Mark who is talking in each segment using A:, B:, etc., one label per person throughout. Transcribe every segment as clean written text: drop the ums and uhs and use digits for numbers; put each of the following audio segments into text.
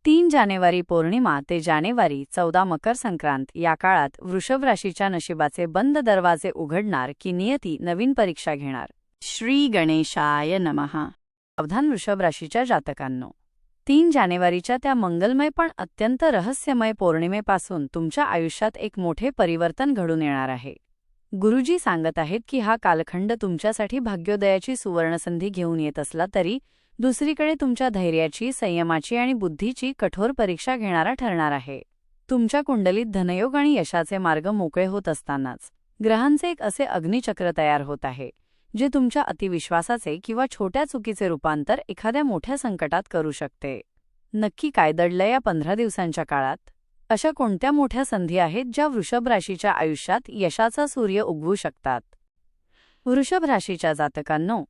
A: 3 जानेवारी पौर्णिमा ते जानेवारी 14 मकर संक्रांत या काळात वृषभ राशीच्या नशिबाचे बंद दरवाजे उघडणार की नियती नवीन परीक्षा घेणार. श्री गणेशाय नमः. सावधान वृषभ राशीच्या जातकांनो, 3 जानेवारीच्या त्या मंगलमय पण अत्यंत रहस्यमय पौर्णिमेपासून तुमच्या आयुष्यात एक मोठे परिवर्तन घडून येणार आहे. गुरुजी सांगत आहेत की हा कालखंड तुमच्यासाठी भाग्योदयाची सुवर्णसंधी घेऊन येत असला तरी दुसरीकडे तुमच्या धैर्याची, संयमाची आणि बुद्धीची कठोर परीक्षा घेणारा ठरणार आहे. तुमच्या कुंडलीत धनयोग आणि यशाचे मार्ग मोकळे होत असतानाच ग्रहांचे एक असे अग्निचक्र तयार होत आहे जे तुमच्या अतिविश्वासाचे किंवा छोट्या चुकीचे रूपांतर एखाद्या मोठ्या संकटात करू शकते. नक्की काय दडलंय या 15 दिवसांच्या काळात? अशा कोणत्या मोठ्या संधी आहेत ज्या वृषभ राशीच्या आयुष्यात यशाचा सूर्य उगवू शकतात? वृषभ राशीच्या जातकांनो,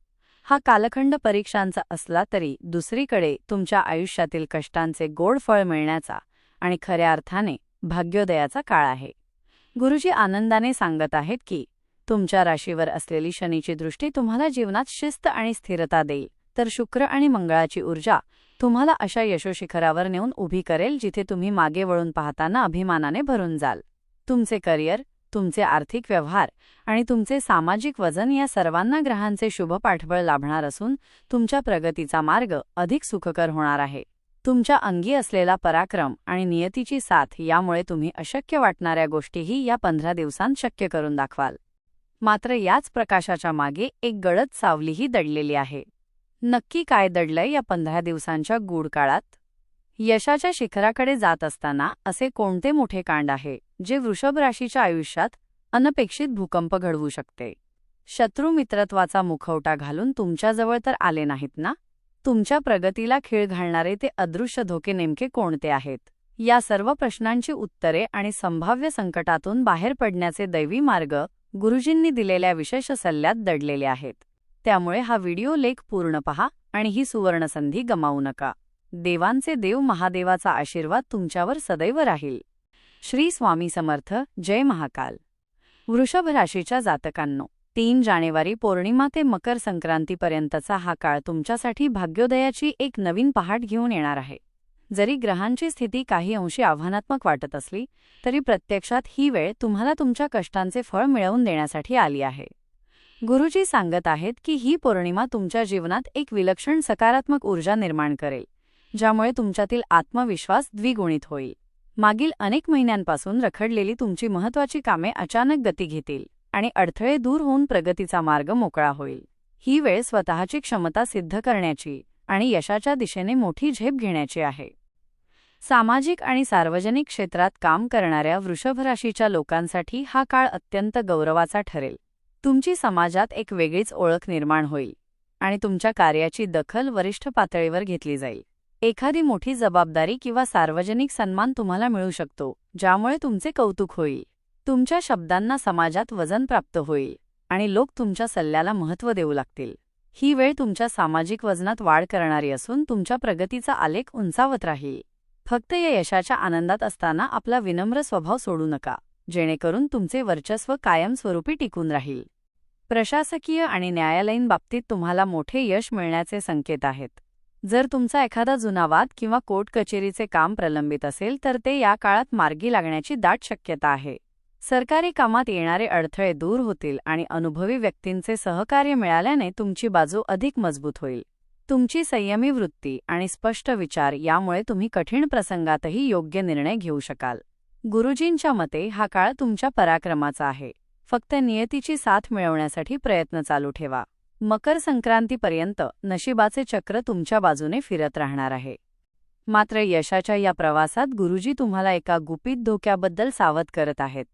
A: हा कालखंड परीक्षांचा असला तरी दुसरीकडे तुमच्या आयुष्यातील कष्टांचे गोड फळ मिळण्याचा आणि खऱ्या अर्थाने भाग्योदयाचा काळ आहे. गुरुजी आनंदाने सांगत आहेत की तुमच्या राशीवर असलेली शनीची दृष्टी तुम्हाला जीवनात शिस्त आणि स्थिरता देईल, तर शुक्र आणि मंगळाची ऊर्जा तुम्हाला अशा यशोशिखरावर नेऊन उभी करेल जिथे तुम्ही मागे वळून पाहताना अभिमानाने भरून जाल. तुमचे करिअर, तुमचे आर्थिक व्यवहार आणि तुमचे सामाजिक वजन या सर्वांना ग्रहांचे शुभ पाठबळ लाभणार असून तुमच्या प्रगतीचा मार्ग अधिक सुखकर होणार आहे. तुमच्या अंगी असलेला पराक्रम आणि नियतीची साथ यामुळे तुम्ही अशक्य वाटणाऱ्या गोष्टीही या 15 दिवसांत शक्य करून दाखवाल. मात्र याच प्रकाशाच्या मागे एक गडद सावलीही दडलेली आहे. नक्की काय दडलंय या 15 दिवसांच्या गूढ काळात? यशाच्या शिखराकडे जात असताना असे कोणते मोठे कांड आहे जे वृषभ राशीच्या आयुष्यात अनपेक्षित भूकंप घडवू शकते? शत्रू मित्रत्वाचा मुखवटा घालून तुमच्याजवळ तर आले नाहीत ना? तुमच्या प्रगतीला खीळ घालणारे ते अदृश्य धोके नेमके कोणते आहेत? या सर्व प्रश्नांची उत्तरे आणि संभाव्य संकटातून बाहेर पडण्याचे दैवी मार्ग गुरुजींनी दिलेल्या विशेष सल्ल्यात दडलेले आहेत. त्यामुळे हा व्हिडिओ लेख पूर्ण पहा आणि ही सुवर्णसंधी गमावू नका. देवांचे देव महादेवाचा आशीर्वाद तुमच्यावर सदैव राहील. श्री स्वामी समर्थ. जय महाकाल. वृषभ राशीच्या जातकांनो, 3 जानेवारी पौर्णिमा ते मकर संक्रांतीपर्यंतचा हा काळ तुमच्यासाठी भाग्योदयाची एक नवीन पहाट घेऊन येणार आहे. जरी ग्रहांची स्थिती काही अंशी आव्हानात्मक वाटत असली तरी प्रत्यक्षात ही वेळ तुम्हाला तुमच्या कष्टांचे फळ मिळवून देण्यासाठी आली आहे. गुरुजी सांगत आहेत की ही पौर्णिमा तुमच्या जीवनात एक विलक्षण सकारात्मक ऊर्जा निर्माण करेल, ज्यामुळे तुमच्यातील आत्मविश्वास द्विगुणित होईल. मागील अनेक महिन्यांपासून रखडलेली तुमची महत्त्वाची कामे अचानक गती घेतील आणि अडथळे दूर होऊन प्रगतीचा मार्ग मोकळा होईल. ही वेळ स्वतःची क्षमता सिद्ध करण्याची आणि यशाच्या दिशेने मोठी झेप घेण्याची आहे. सामाजिक आणि सार्वजनिक क्षेत्रात काम करणाऱ्या वृषभ राशीच्या लोकांसाठी हा काळ अत्यंत गौरवाचा ठरेल. तुमची समाजात एक वेगळीच ओळख निर्माण होईल आणि तुमच्या कार्याची दखल वरिष्ठ पातळीवर घेतली जाईल. एखादी मोठी जबाबदारी किंवा सार्वजनिक सन्मान तुम्हाला मिळू शकतो, ज्यामुळे तुमचे कौतुक होईल. तुमच्या शब्दांना समाजात वजन प्राप्त होईल आणि लोक तुमच्या सल्ल्याला महत्त्व देऊ लागतील. ही वेळ तुमच्या सामाजिक वजनात वाढ करणारी असून तुमच्या प्रगतीचा आलेख उंचावत राहील. फक्त या यशाच्या आनंदात असताना आपला विनम्र स्वभाव सोडू नका, जेणेकरून तुमचे वर्चस्व कायमस्वरूपी टिकून राहील. प्रशासकीय आणि न्यायालयीन बाबतीत तुम्हाला मोठे यश मिळण्याचे संकेत आहेत. जर तुमचा एखादा जुना वाद किंवा कोर्ट कचेरीचे काम प्रलंबित असेल तर ते या काळात मार्गी लागण्याची दाट शक्यता आहे. सरकारी कामात येणारे अडथळे दूर होतील आणि अनुभवी व्यक्तींचे सहकार्य मिळाल्याने तुमची बाजू अधिक मजबूत होईल. तुमची संयमी वृत्ती आणि स्पष्ट विचार यामुळे तुम्ही कठीण प्रसंगातही योग्य निर्णय घेऊ शकाल. गुरुजींच्या मते हा काळ तुमच्या पराक्रमाचा आहे. फक्त नियतीची साथ मिळवण्यासाठी प्रयत्न चालू ठेवा. मकर संक्रांतीपर्यंत नशिबाचे चक्र तुमच्या बाजूने फिरत राहणार आहे. मात्र यशाच्या या प्रवासात गुरुजी तुम्हाला एका गुपित धोक्याबद्दल सावध करत आहेत.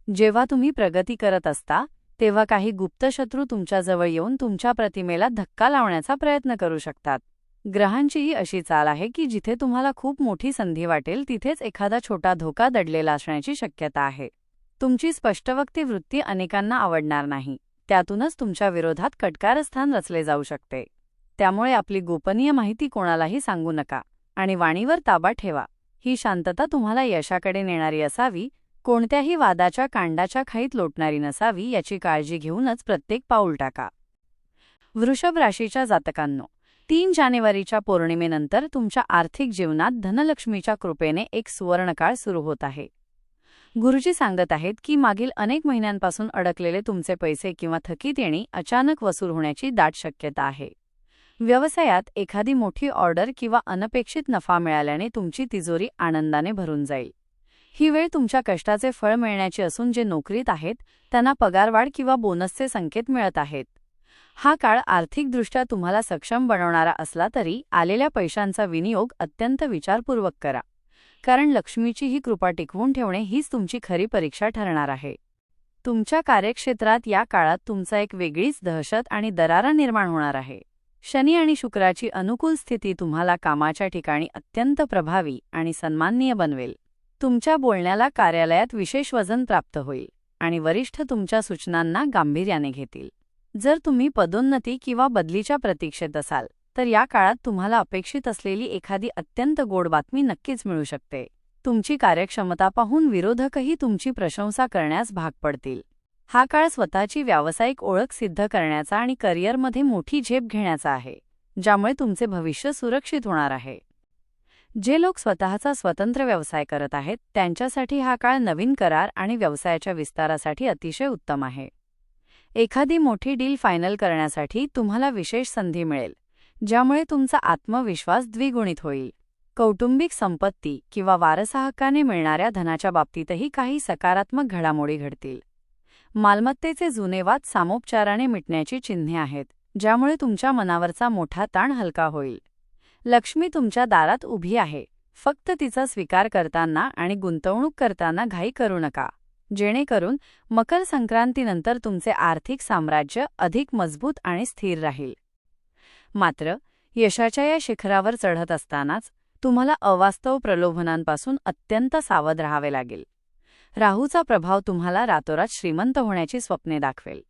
A: जेव्हा तुम्ही प्रगती करत असता तेव्हा काही गुप्त शत्रू तुमच्याजवळ येऊन तुमच्या प्रतिमेला धक्का लावण्याचा प्रयत्न करू शकतात. ग्रहांचीही अशी चाल आहे की जिथे तुम्हाला खूप मोठी संधी वाटेल तिथेच एखादा छोटा धोका दडलेला असण्याची शक्यता आहे. तुमची स्पष्टवक्ती वृत्ती अनेकांना आवडणार नाही. त्यातूनच तुमच्या विरोधात कटकारस्थान रचले जाऊ शकते. त्यामुळे आपली गोपनीय माहिती कोणालाही सांगू नका आणि वाणीवर ताबा ठेवा. ही शांतता तुम्हाला यशाकडे नेणारी असावी, कोणत्याही वादाच्या कांडाच्या खाईत लोटणारी नसावी याची काळजी घेऊनच प्रत्येक पाऊल टाका. वृषभ राशीच्या जातकांनो, 3 जानेवारीच्या पौर्णिमेनंतर तुमच्या आर्थिक जीवनात धनलक्ष्मीच्या कृपेने एक सुवर्णकाळ सुरू होत आहे. गुरुजी सांगत आहेत की मागील अनेक महिन्यांपासून अडकलेले तुमचे पैसे किंवा थकीत येणी अचानक वसूल होण्याची दाट शक्यता आहे. व्यवसायात एखादी मोठी ऑर्डर किंवा अनपेक्षित नफा मिळाल्याने तुमची तिजोरी आनंदाने भरून जाईल. ही वेळ तुमच्या कष्टाचे फळ मिळण्याची असून जे नोकरीत आहेत त्यांना पगारवाढ किंवा बोनसचे संकेत मिळत आहेत. हा काळ आर्थिकदृष्ट्या तुम्हाला सक्षम बनवणारा असला तरी आलेल्या पैशांचा विनियोग अत्यंत विचारपूर्वक करा, कारण लक्ष्मीची ही कृपा टिकवून ठेवणे हीच तुमची खरी परीक्षा ठरणार आहे. तुमच्या कार्यक्षेत्रात या काळात तुमचा एक वेगळीच दहशत आणि दरारा निर्माण होणार आहे. शनी आणि शुक्राची अनुकूल स्थिती तुम्हाला कामाच्या ठिकाणी अत्यंत प्रभावी आणि सन्माननीय बनवेल. तुमच्या बोलण्याला कार्यालयात विशेष वजन प्राप्त होईल आणि वरिष्ठ तुमच्या सूचनांना गांभीर्याने घेतील. जर तुम्ही पदोन्नती किंवा बदलीच्या प्रतीक्षेत असाल तर या काळात तुम्हाला अपेक्षित असलेली एखादी अत्यंत गोड बातमी नक्कीच मिळू शकते. तुमची कार्यक्षमता पाहून विरोधकही तुमची प्रशंसा करण्यास भाग पडतील. हा काळ स्वतःची व्यावसायिक ओळख सिद्ध करण्याचा आणि करिअरमध्ये मोठी झेप घेण्याचा आहे, ज्यामुळे तुमचे भविष्य सुरक्षित होणार आहे. जे लोक स्वतःचा स्वतंत्र व्यवसाय करत आहेत त्यांच्यासाठी हा काळ नवीन करार आणि व्यवसायाच्या विस्तारासाठी अतिशय उत्तम आहे. एखादी मोठी डील फायनल करण्यासाठी तुम्हाला विशेष संधी मिळेल, ज्यामुळे तुमचा आत्मविश्वास द्विगुणित होईल. कौटुंबिक संपत्ती किंवा वारसाहक्काने मिळणाऱ्या धनाच्या बाबतीतही काही सकारात्मक घडामोडी घडतील. मालमत्तेचे जुने वाद सामोपचाराने मिटण्याची चिन्हे आहेत, ज्यामुळे तुमच्या मनावरचा मोठा ताण हलका होईल. लक्ष्मी तुमच्या दारात उभी आहे, फक्त तिचा स्वीकार करताना आणि गुंतवणूक करताना घाई करू नका, जेणेकरून मकर संक्रांतीनंतर तुमचे आर्थिक साम्राज्य अधिक मजबूत आणि स्थिर राहील. मात्र यशाच्या या शिखरावर चढत असतानाच तुम्हाला अवास्तव प्रलोभनांपासून अत्यंत सावध राहावे लागेल. राहूचा प्रभाव तुम्हाला रातोरात श्रीमंत होण्याची स्वप्ने दाखवेल,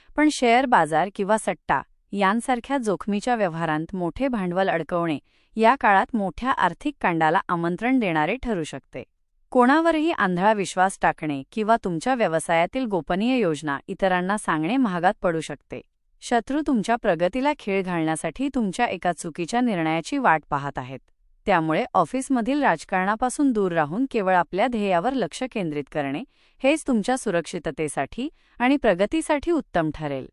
A: पण शेअर बाजार किंवा सट्टा यांसारख्या जोखमीच्या व्यवहारांत मोठे भांडवल अडकवणे या काळात मोठ्या आर्थिक कांडाला आमंत्रण देणारे ठरू शकते. कोणावरही आंधळा विश्वास टाकणे किंवा तुमच्या व्यवसायातील गोपनीय योजना इतरांना सांगणे महागात पडू शकते. शत्रू तुमच्या प्रगतीला खीळ घालण्यासाठी तुमच्या एका चुकीच्या निर्णयाची वाट पाहत आहेत. त्यामुळे ऑफिसमधील राजकारणापासून दूर राहून केवळ आपल्या ध्येयावर लक्ष केंद्रित करणे हेच तुमच्या सुरक्षिततेसाठी आणि प्रगतीसाठी उत्तम ठरेल.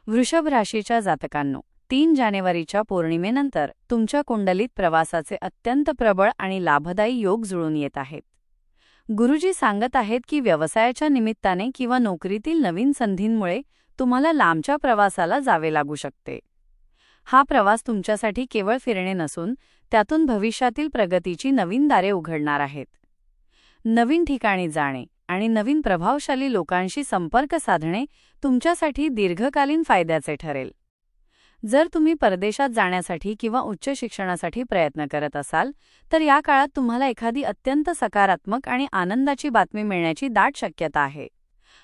A: वृषभ राशीच्या जातकांनो, 3 जानेवारीच्या पौर्णिमेनंतर तुमच्या कुंडलीत प्रवासाचे अत्यंत प्रबळ आणि लाभदायी योग जुळून येत आहेत. गुरुजी सांगत आहेत की व्यवसायाच्या निमित्ताने किंवा नोकरीतील नवीन संधींमुळे तुम्हाला लांबच्या प्रवासाला जावे लागू शकते. हा प्रवास तुमच्यासाठी केवळ फिरणे नसून त्यातून भविष्यातील प्रगतीची नवीन दारे उघडणार आहेत. नवीन ठिकाणी जाणे आणि नवीन प्रभावशाली लोकांशी संपर्क साधणे तुमच्यासाठी दीर्घकालीन फायद्याचे ठरेल. जर तुम्ही परदेशात जाण्यासाठी किंवा उच्च शिक्षणासाठी प्रयत्न करत असाल तर या काळात तुम्हाला एखादी अत्यंत सकारात्मक आणि आनंदाची बातमी मिळण्याची दाट शक्यता आहे.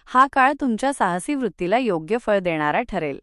A: हा काळ तुमच्या साहसी वृत्तीला योग्य फळ देणारा ठरेल.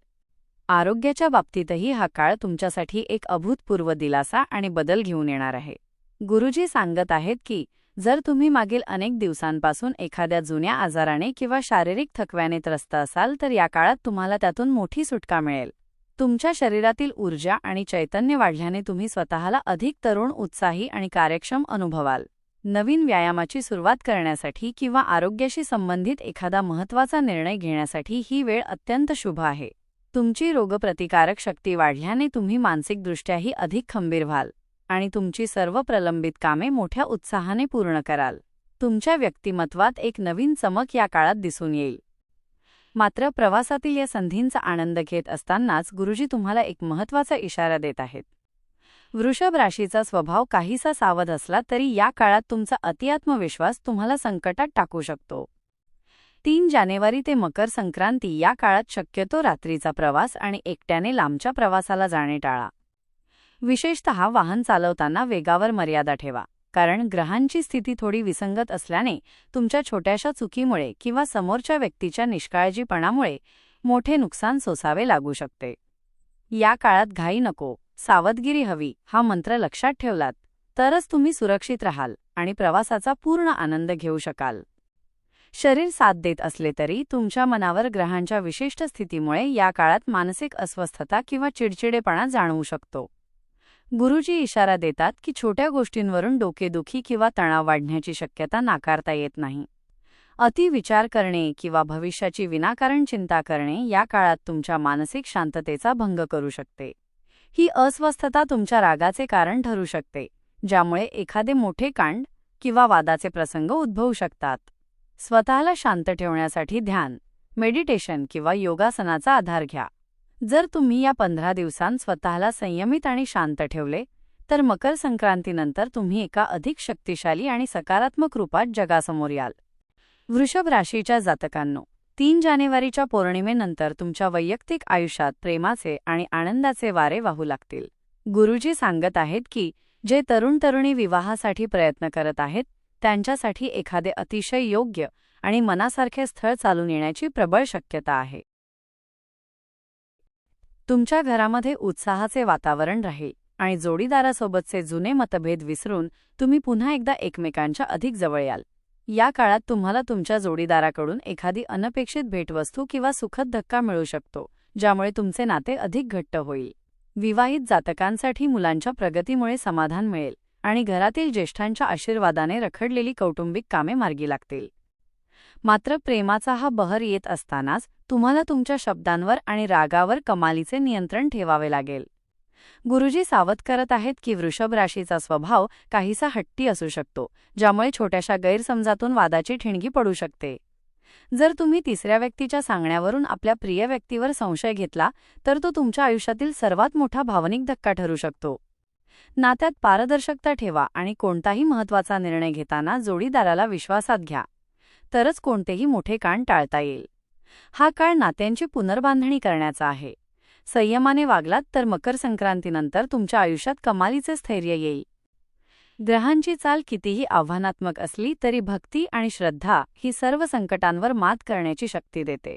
A: आरोग्याच्या बाबतीतही हा काळ तुमच्यासाठी एक अभूतपूर्व दिलासा आणि बदल घेऊन येणार आहे. गुरुजी सांगत आहेत की जर तुम्ही मागील अनेक दिवसांपासून एखाद्या जुन्या आजाराने किंवा शारीरिक थकव्याने त्रस्त असाल तर या काळात तुम्हाला त्यातून मोठी सुटका मिळेल. तुमच्या शरीरातील ऊर्जा आणि चैतन्य वाढल्याने तुम्ही स्वतःला अधिक तरुण, उत्साही आणि कार्यक्षम अनुभवाल. नवीन व्यायामाची सुरुवात करण्यासाठी किंवा आरोग्याशी संबंधित एखादा महत्त्वाचा निर्णय घेण्यासाठी ही वेळ अत्यंत शुभ आहे. तुमची रोगप्रतिकारक शक्ती वाढल्याने तुम्ही मानसिकदृष्ट्याही अधिक खंबीर व्हाल आणि तुमची सर्व प्रलंबित कामे मोठ्या उत्साहाने पूर्ण कराल. तुमच्या व्यक्तिमत्वात एक नवीन चमक या काळात दिसून येईल. मात्र प्रवासातील या संधींचा आनंद घेत असतानाच गुरुजी तुम्हाला एक महत्त्वाचा इशारा देत आहेत. वृषभ राशीचा स्वभाव काहीसा सावध असला तरी या काळात तुमचा अतिआत्मविश्वास तुम्हाला संकटात टाकू शकतो. 3 जानेवारी ते मकर संक्रांती या काळात शक्यतो रात्रीचा प्रवास आणि एकट्याने लांबच्या प्रवासाला जाणे टाळा. विशेषतः वाहन चालवताना वेगावर मर्यादा ठेवा, कारण ग्रहांची स्थिती थोडी विसंगत असल्याने तुमच्या छोट्याशा चुकीमुळे किंवा समोरच्या व्यक्तीच्या निष्काळजीपणामुळे मोठे नुकसान सोसावे लागू शकते. या काळात घाई नको, सावधगिरी हवी हा मंत्र लक्षात ठेवलात तरच तुम्ही सुरक्षित राहाल आणि प्रवासाचा पूर्ण आनंद घेऊ शकाल. शरीर साथ देत असले तरी तुमच्या मनावर ग्रहांच्या विशिष्ट स्थितीमुळे या काळात मानसिक अस्वस्थता किंवा चिडचिडेपणा जाणवू शकतो. गुरुजी इशारा देतात की छोट्या गोष्टींवरून डोकेदुखी किंवा तणाव वाढण्याची शक्यता नाकारता येत नाही. अति विचार करणे किंवा भविष्याची विनाकारण चिंता करणे या काळात तुमच्या मानसिक शांततेचा भंग करू शकते. ही अस्वस्थता तुमच्या रागाचे कारण ठरू शकते, ज्यामुळे एखादे मोठे कांड किंवा वादाचे प्रसंग उद्भवू शकतात. स्वतःला शांत ठेवण्यासाठी ध्यान, मेडिटेशन किंवा योगासनाचा आधार घ्या. जर तुम्ही या 15 दिवसांत स्वतःला संयमित आणि शांत ठेवले, तर मकर संक्रांतीनंतर तुम्ही एका अधिक शक्तिशाली आणि सकारात्मक रूपात जगासमोर याल. वृषभ राशीच्या जातकांनो, 3 जानेवारीच्या पौर्णिमेनंतर तुमच्या वैयक्तिक आयुष्यात प्रेमाचे आणि आनंदाचे वारे वाहू लागतील. गुरुजी सांगत आहेत की जे तरुण-तरुणी विवाहासाठी प्रयत्न करत आहेत, त्यांच्यासाठी एखादे अतिशय योग्य आणि मनासारखे स्थळ चालून येण्याची प्रबळ शक्यता आहे. तुमच्या घरामध्ये उत्साहाचे वातावरण राहील आणि जोडीदारासोबतचे जुने मतभेद विसरून तुम्ही पुन्हा एकदा एकमेकांच्या अधिक जवळ याल. या काळात तुम्हाला तुमच्या जोडीदाराकडून एखादी अनपेक्षित भेटवस्तू किंवा सुखद धक्का मिळू शकतो, ज्यामुळे तुमचे नाते अधिक घट्ट होईल. विवाहित जातकांसाठी मुलांच्या प्रगतीमुळे समाधान मिळेल आणि घरातील ज्येष्ठांच्या आशीर्वादाने रखडलेली कौटुंबिक कामे मार्गी लागतील. मात्र प्रेमाचा हा बहर येत असतानाच तुम्हाला तुमच्या शब्दांवर आणि रागावर कमालीचे नियंत्रण ठेवावे लागेल. गुरुजी सावध करत आहेत की वृषभ राशीचा स्वभाव काहीसा हट्टी असू शकतो, ज्यामुळे छोट्याशा गैरसमजातून वादाची ठिणगी पडू शकते. जर तुम्ही तिसऱ्या व्यक्तीच्या सांगण्यावरून आपल्या प्रिय व्यक्तीवर संशय घेतला, तर तो तुमच्या आयुष्यातील सर्वात मोठा भावनिक धक्का ठरू शकतो. नात्यात पारदर्शकता ठेवा आणि कोणताही महत्त्वाचा निर्णय घेताना जोडीदाराला विश्वासात घ्या, तरच कोणतेही मोठे कांड टाळता येईल. हा काळ नात्यांची पुनर्बांधणी करण्याचा आहे. संयमाने वागलात तर मकर संक्रांतीनंतर तुमच्या आयुष्यात कमालीचे स्थैर्य येईल. ग्रहांची चाल कितीही आव्हानात्मक असली तरी भक्ती आणि श्रद्धा ही सर्व संकटांवर मात करण्याची शक्ती देते.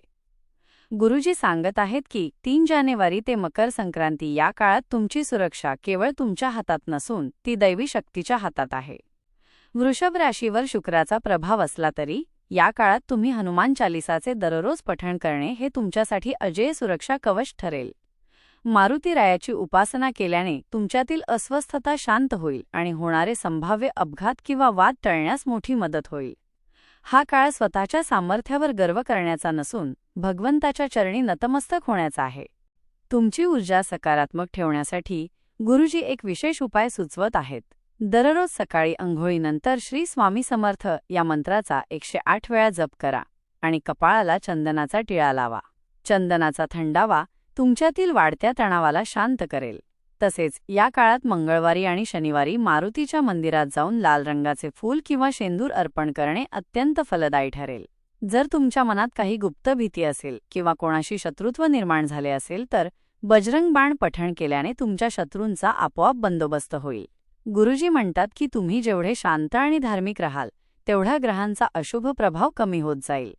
A: गुरुजी सांगत आहेत की 3 जानेवारी ते मकर संक्रांती या काळात तुमची सुरक्षा केवळ तुमच्या हातात नसून ती दैवी शक्तीच्या हातात आहे. वृषभ राशीवर शुक्राचा प्रभाव असला तरी या काळात तुम्ही हनुमान चालिसाचे दररोज पठण करणे हे तुमच्यासाठी अजेय सुरक्षा कवच ठरेल. मारुती रायाची उपासना केल्याने तुमच्यातील अस्वस्थता शांत होईल आणि होणारे संभाव्य अपघात किंवा वाद टळण्यास मोठी मदत होईल. हा काळ स्वतःच्या सामर्थ्यावर गर्व करण्याचा नसून भगवंताच्या चरणी नतमस्तक होण्याचा आहे. तुमची ऊर्जा सकारात्मक ठेवण्यासाठी गुरुजी एक विशेष उपाय सुचवत आहेत. दररोज सकाळी अंघोळीनंतर श्री स्वामी समर्थ या मंत्राचा 108 वेळा जप करा आणि कपाळाला चंदनाचा टिळा लावा. चंदनाचा थंडावा तुमच्यातील वाढत्या तणावाला शांत करेल. तसेच या काळात मंगळवारी आणि शनिवारी मारुतीच्या मंदिरात जाऊन लाल रंगाचे फूल किंवा शेंदूर अर्पण करणे अत्यंत फलदायी ठरेल. जर तुमच्या मनात काही गुप्त भीती असेल किंवा कोणाशी शत्रुत्व निर्माण झाले असेल तर बजरंग बाण पठण केल्याने तुमच्या शत्रूंचा आपोआप बंदोबस्त होईल. गुरुजी म्हणतात की तुम्ही जेवढे शांत आणि धार्मिक राहाल तेवढा ग्रहांचा अशुभ प्रभाव कमी होत जाईल.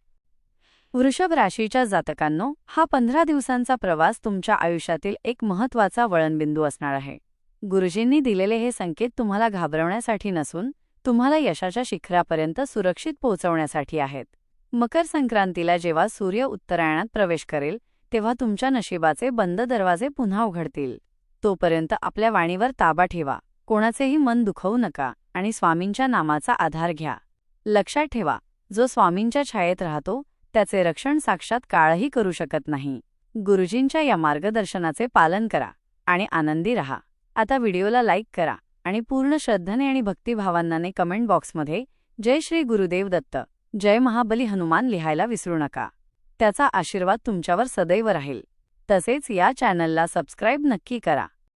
A: वृषभ राशीच्या जातकांनो, हा 15 दिवसांचा प्रवास तुमच्या आयुष्यातील एक महत्त्वाचा वळणबिंदू असणार आहे. गुरुजींनी दिलेले हे संकेत तुम्हाला घाबरवण्यासाठी नसून तुम्हाला यशाच्या शिखरापर्यंत सुरक्षित पोहोचवण्यासाठी आहेत. मकर संक्रांतीला जेव्हा सूर्य उत्तरायणात प्रवेश करेल तेव्हा तुमच्या नशिबाचे बंद दरवाजे पुन्हा उघडतील. तोपर्यंत आपल्या वाणीवर ताबा ठेवा, कोणाचेही मन दुखवू नका आणि स्वामींच्या नामाचा आधार घ्या. लक्षात ठेवा, जो स्वामींच्या छायेत राहतो त्याचे रक्षण साक्षात काळही करू शकत नाही. गुरुजींच्या या मार्गदर्शनाचे पालन करा आणि आनंदी रहा. आता व्हिडिओला लाईक करा आणि पूर्ण श्रद्धेने आणि भक्तिभावांनाने कमेंट बॉक्समध्ये जय श्री गुरुदेव दत्त, जय महाबली हनुमान लिहायला विसरू नका. त्याचा आशीर्वाद तुमच्यावर सदैव राहील. तसेच या चॅनलला सबस्क्राईब नक्की करा